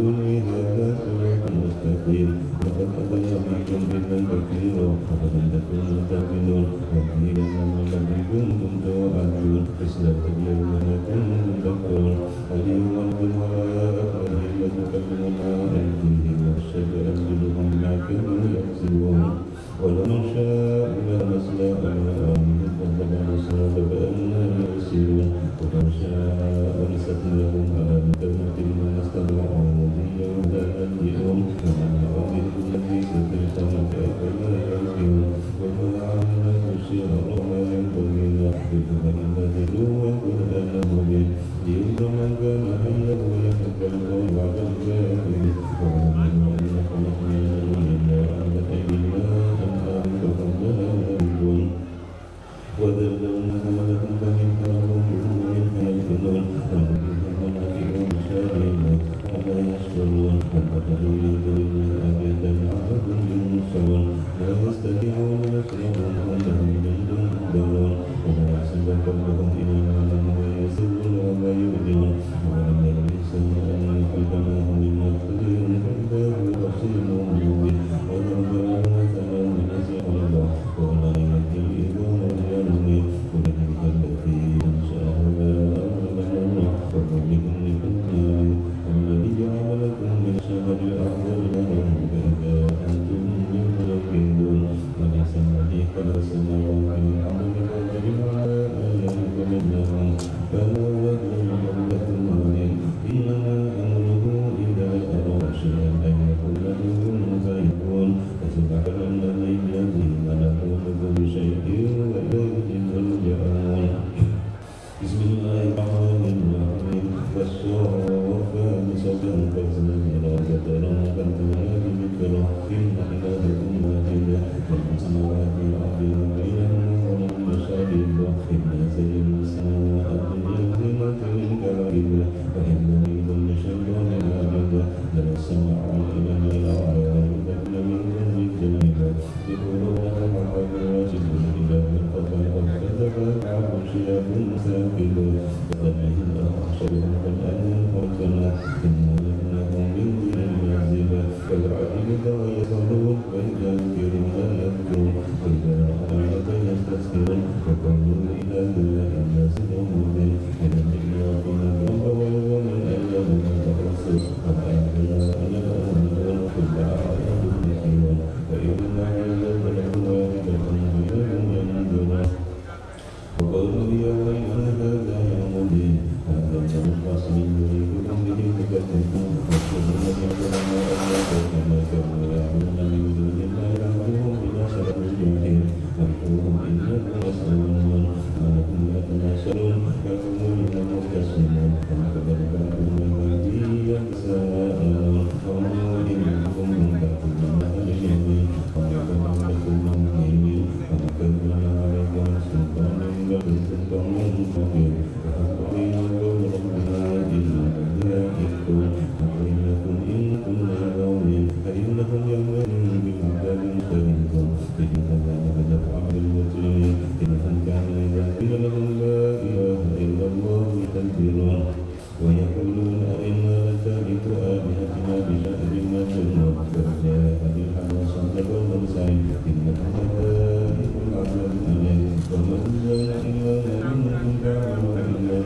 هذا صراط مستقيم وقد أضل منكم إذا كثيرا أفلم تكونوا تعقلون وقيل لهم الذي كنتم توعدون اصدقوا اليوم ما كنتم تكفرون اليوم نختم على أفواههم وتكلمنا أيديهم وتشهد أرجلهم بما كانوا يكسبون ولو نشاء لمسنا أعمالهم فلبسنا فبأنا يبصرون ولو شاء لمسخناهم على مكانة ما استطاعوا مضيا ولا ينبئون وما نعمل الذي ستلقون فأفلا يرجعون وما علينا بشير وما ينبغي نحفظ إلا ذلوا والقرآن المبين لينذر من كان حيا ويتقى القول بعد الكافرين وما من أن خلقنا إلا على أيدينا أنعام فقدنا يعرفون وذللناها لهم فمنها هم ومنها يأكلون ومنها منافع مشاربها وما يشكرون وقالوا لذوينا أبدا عبد ينصرون لا يستطيعون نصرهم وهم جند مهدرون وما يحسب قلبهم إلى ما لم ويسرون وما يؤذون ولم يلبس أن قلبناه من مقتدر فإذا هو بصير مبين وضرب لنا مثلا ونسي الله ولا يهدي الإيمان والجنة ولذلك التي أنشأها أمرنا وكلكم لكم الذي جعل لكم من شهر الأرض لهم فإذا أنتم يملكون وليس الذي خلق السماوات والأرض بقدر على أن يملكنهم فلا يظلم لكم إنما أمره إذا أراد شيئا أن يقول له كن فيكون فسبحان الذي بيده ملكوت كل شيء وإليه ترجعون بسم الله الرحمن الرحيم والصافات صفا فالزاجرات ذكرا فالزاجرات ذكرا إن إلهكم واحد رب السماوات والأرض وبينهما ومن مشارب إن زين السماء الدنيا زينة للكواكب وإن من كل شيطان مارد لنسمعون إلى ما يرعى ويبدل من كل جانب يقولون محمد رسول الله فقد تتبع شياب ساكنون فأتبعهم أحشرهم فالآن موتنا إن لكنهم من دون العزيمة فالعجلة ويصلون وإذا ذكروا لا يذكرون وإذا رأيت يستسكرون وقالوا إلى الله الناس مؤمنين ونبينا وقنا الرب ويوم الأيام والرسول وأنزلنا إلى الأمور كل أعياد الحيوان وإنا عزت لكم واحدة ويوم ينذرون وقالوا يا ويلنا هذا يوم الدين هذا يوم الفصل يريدكم به تكذبون واذكروا الذين ظلموا أولادهم كما كانوا يعملون من دون الله يهدوهم إلى صراط الجحيم واذكرهم إنكم مسؤولون ما لكم لا تناصرون فكونوا لنا مختصمون ولقد بعثوا من بعده يتساءلون قالوا إنكم منكرون أهل اليمين وما كان لكم من يمين وما كان لنا عليكم سلطان سلطان كبير وحقين قول ربنا إلا يكون وإنكم إن كنا غاوين فإنهم يومئذ بعذاب شديد إن كذلك نفعل بالمجرمين إنهم كانوا إذا قيل لهم لا إله إلا الله يستكبرون ويقولون أئنا لتاركو آلهتنا بشأن ما جنون فجاء بالحق وصدق المرسلين إنهم لذائق العذاب الأليم وما أنزلنا إلا منكم تعملون إلا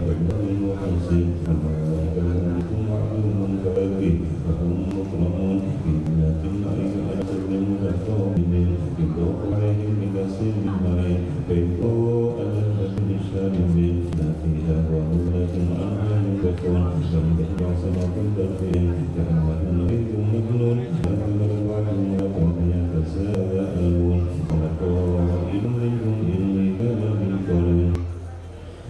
بكم المحسن أولئك لهم معلوم كافي وهم مكرمون في جنات النعيم على سرر متقابلين يطاف عليهم بكأس من معين فيضاء الجنة للشاربين لا فيها وهولة عنها ينزفون فإذا صراط الجحيم كأنهم بيت مكنون لكن الوعد ولكم يتساءلون ولقائل منهم إني كان بالقرين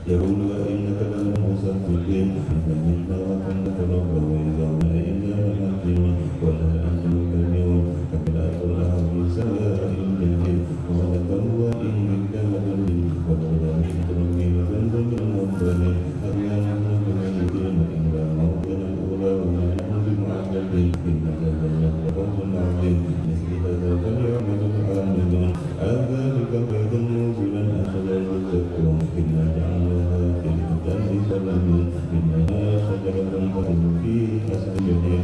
يقول أئنك للمصدقين إذا منا وكنا ترابا وإذا مئنا لمهجرون ولا أنتم كبيرون فلا ترى في سواء الجحيم ولتروى إن بك لبلي ولولا من ترمي لبلد المنظرين ألا نحن بميتين إلا موتنا الأولى وما نحن بمعذبين إنك لنقوم عظيم مثل هذا فليعمل العاملون أذلك بيت نزلا أخذ المتقون إنا جعلناها فتنة للظالمين إنها شجرة تخرج في أصل الجحيم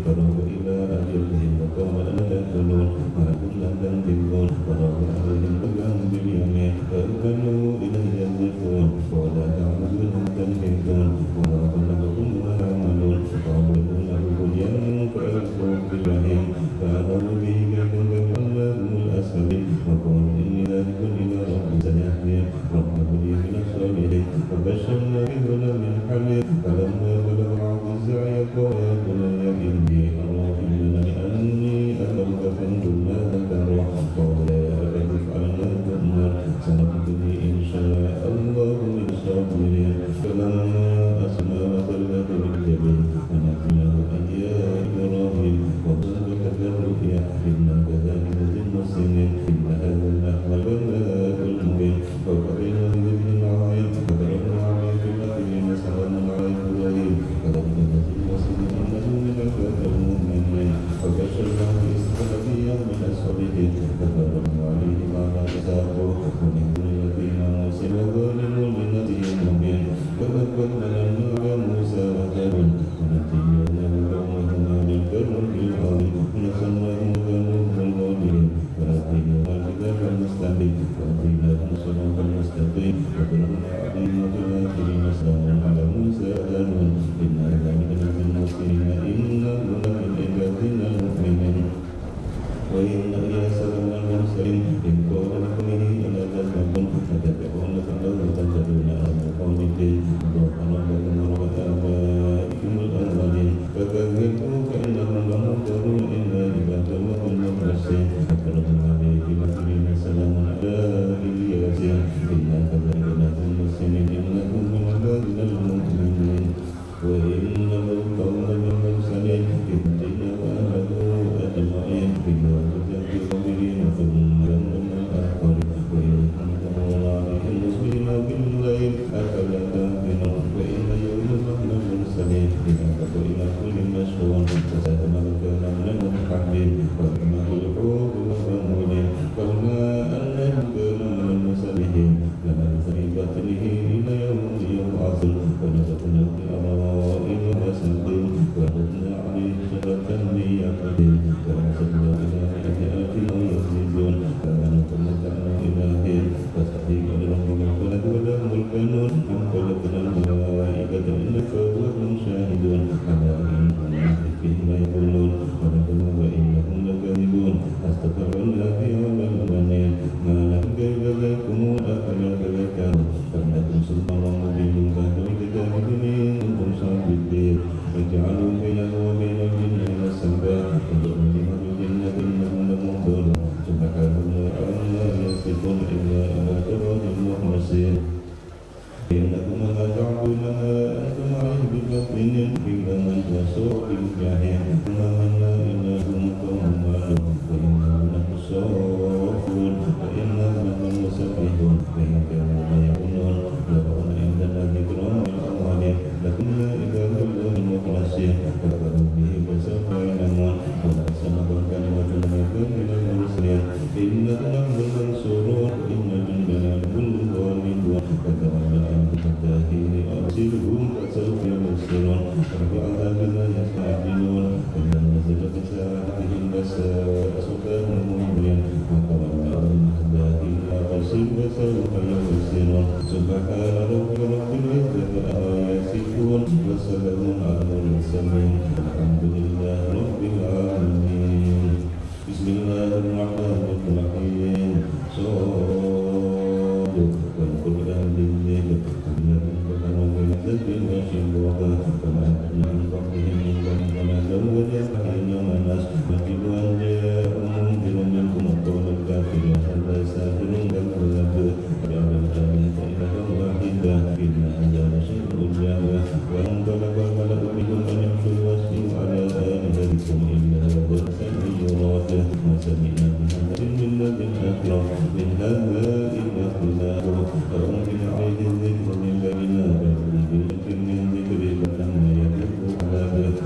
فرغ إلى أجلهم وقال ألا تأكلون ما كنا تنطقون فرغ عليهم رجلا باليمين فأكلوا إليه يزفون ولا تعبدون تنحتون وما خلقكم وما تعملون قالوا له بنيان فألقوا في الجحيم فأخذوا به كيدا فجعلناهم الأسفلين وقالوا إني ذلك إلى ربي سيهدين ربه لي من الصالحين فبشرنا بغلام حليم فلما بلغ معه السعي قال يا بني إني أرى في المنام أني أذبحك فانظر ماذا ترى قال يا أبت افعل ما تؤمر سنجدني إن شاء الله من الصابرين فلما أسلم وتله للجبين وناديناه أن يا إبراهيم وصدقت الرؤيا إنا كذلك نجزي المحسنين إن هذا لهو البلاء المبين وقضينا بذبح عظيم وتركنا عليه في الآخرين سلام على إبراهيم كذلك نجزي المحسنين إنه من عبادنا المؤمنين وبشرناه بإسحاق من الصالحين وباركنا عليه وعلى إسحاق ومن ذريتنا موسى وظالم لنفسه مبين وذكرنا على موسى وهارون ونجيناه قومهما من كرب العظيم ونصرناهم كانوا هم الغالبين وآتيناهما الكتاب المستبين وآتيناهم الصراط المستقيم وضربنا عليهم في الآخرين سلام على موسى وهارون إنا كذلك نجزي المحسنين إنه لمن عبادنا المؤمنين وإن إلياس لمن المرسلين إذ قال لقومه ألا تتقون أتتقون فله تتقون أهل قوم الدين وضربنا لكم وآبائكم الأولين فكذبوا فإنهم لمحضرون إلا عباد الله المخلصين أكرم عليه بمثلنا سلام على إلياس إنا كذلك نجزي المحسنين إنكم من عبادنا المؤمنين وإن القوم من المرسلين إذ جئنا وأهله أجمعين إلا وجدت القابلين ثم دمرنا الآخرين وإنكم تمرون عليهم مصبحين بالليل أفلا تعقلون وإن يونس من المرسلين إذ أبق إلى كل مشهور فساهم كان من المتحدين وكما الحوت والرمولين فلما أنه كان من المسلمين لبث في بطنه إلى يوم يبعثون ونزقنا في أرائك وسقيم وردنا عليه شجرة من يقطين فأرسلنا إلى مئة ألف أو يزيدون فأنكم متعنا إلى حين فاستحيق لربك الفلك ولهم القانون أم خلقنا الملائكة إنك وهم شاهدون على إنهم بهم يقولون ونقول وإنهم لكاذبون أستغفرنا في يوم البنين ما لهم كيف ذاكم أفلا تذكرون فلنكن سلطانا مبين فاتوا بكتابه إن كنتم صادقين وجعلوا بينه وبين الجنة والسماء وجعلوا لهم الجنة إنهم لمحضرون سبحان الله عما يصفون إلا على صراط المخلصين إنكم ما تعبدون ما أنتم عليه بباطل إلا من تسوء الجحيم وما منا إلا هم قوم معلوم وإنا نحن الصافون وإنا نحن المسبحون وإن كانوا لا يقولون لقد عندنا ذكرى من الأولين لكنا عباد الله المخلصين كفروا به فسوف يعلمون ولا سبق كلمة لكم من المرسلين إنك نحن المنصورون وإن جندنا لهم الغالبون فتولى حتى حين أرسلهم فسوف يبصرون وبعذابنا يستعجلون فإذا نزل بساعتهم فساء سكان المؤمنين وتولى حتى حين أرسل فسوف يبصرون سبحان ربك رب العزة عما يصفون وسلام على المرسلين والحمد لله رب العالمين بسم الله الرحمن الرحيم صاد والقرآن الذكر الذي ذكروا من ذكر وشبوها فما أدنى من قبلهم من ذنب فما زوج حين وناس نجد أن جاءهم منذر منكم وقال الكافر هذا ساحر كذاب وجعل الآلهة إلها واحدة إن هذا لشيء عجاب وانطلق الملأ بهم أن امشوا واسجدوا على آلهتكم إلا هذا السميع يراد ما سمعنا بهذا الملة الآخرة من هذا إلا اختلاف فأنزل عليه الذكر من بيننا بل من ذكر فلما يكفر عذابه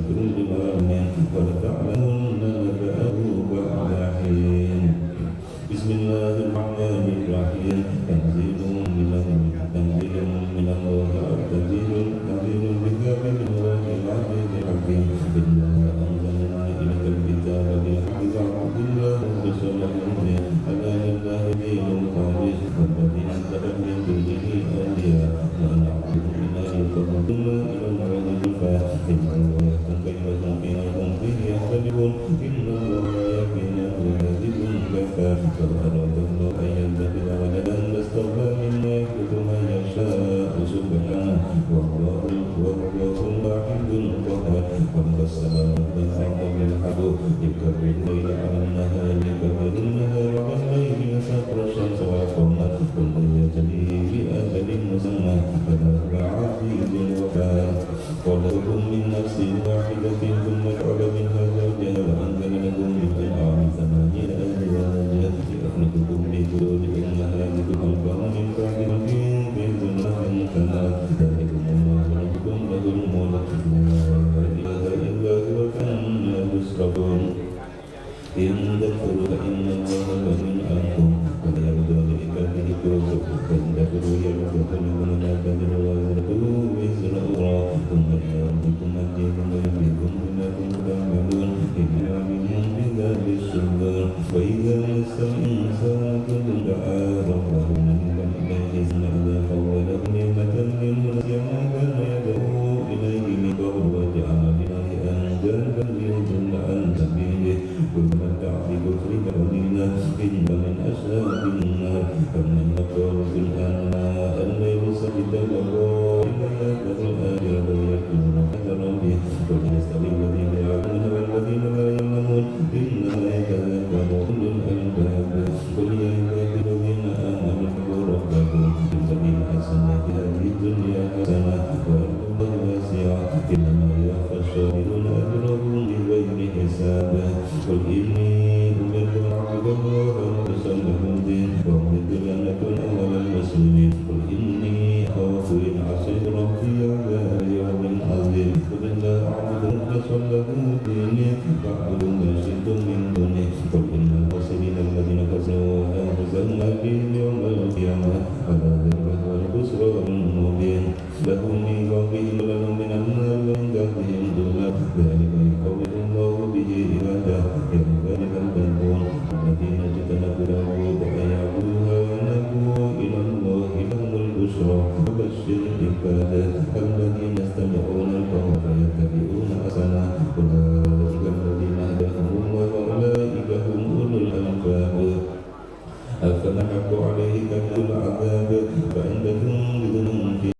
كل عام ولتعلمن نبأه بعد حين. بسم الله الرحمن الرحيم. تنزيل من الله تنزيل الكتاب من الله العزيز الحكيم. إنا أنزلنا إليك الكتاب بالحق فاعبد الله مخلصا له الدين ألا لله دين الخالص والذين اتخذوا من دونه أولياء ما نعبدهم إلا ليقربونا إلى الله زلفى إن الله كيف تنقيهم فيه يختلفون إن الله لا يهدي كاذب كفار لو أراد الله أن يتخذ ولدا لاصطفى مما يخلق ما يشاء سبحانه والله واحد القهار خلق السماوات والأرض بالحق يكبر الليل على النهار يكبر النهار على الليل يسخر الشمس والقمر كل يجري بأجل مسمى ألا هو العزيز الغفار خلقكم من نفس واحدة ثم جعل منها زوجها وأنزل لكم من الأنعام ثمانية أزواجا يخلقكم في بطون أمهاتكم خلقا من بعد خلق في ظلمات ثلاث ذلكم الله ربكم له الملك لا إله إلا هو فأنا تصرفون إن تكفروا فإن الله غني عنكم ولا يرضى لعباده الكفر وإن تكفروا يرضى لكم لا تزر وازرة وزر أخرى ثم إلى ربكم مرجعكم وينبئكم بما كنتم تعملون إنه عليم بذات الصدور وإذا مس الإنسان دعا ربه منيبا إليه ثم إذا خوله نعمة منه نسي ما كان يدعو إليه من قبل وجعل لله أندادا ليضل عن سبيله وتمتع بكفرك قليلا إن من أشرار النار فمن يقول في الآناء الليل سجدا وقائما يحذر الآخرة ويكون حذر به قل يستوي الذين يعلمون والذين لا يعلمون إنما يتذكر أولو الألباب قل يا عبادي الذين آمنوا اتقوا ربكم بالذين أحسنوا في هذه الدنيا حسنة وأرض الله واسعة إنما يوفى الصابرون أجرهم بغير حساب قل إني أمرت أن أعبد الله مخلصا له الدين وأمرت أن أكون أول المسلمين قل إني أخاف إن عصيت ربي عذاب يوم عظيم قل لا أعبد مخلصا له ديني فاعبدوا ما شئتم من دونه قل إن الخاسرين الذين خسروا أنفسهم يوم القيامة ألا ذلك هو الخسران المبين لهم من فوقهم ظلل من النار ومن تحتهم ظلل ذلك يخوف الله به عباده يوم ذلك البنون الذين اجتنبوا الطاغوت أن يعبدوها ونبوا إلى الله لهم البشرى وبشر عباده الذين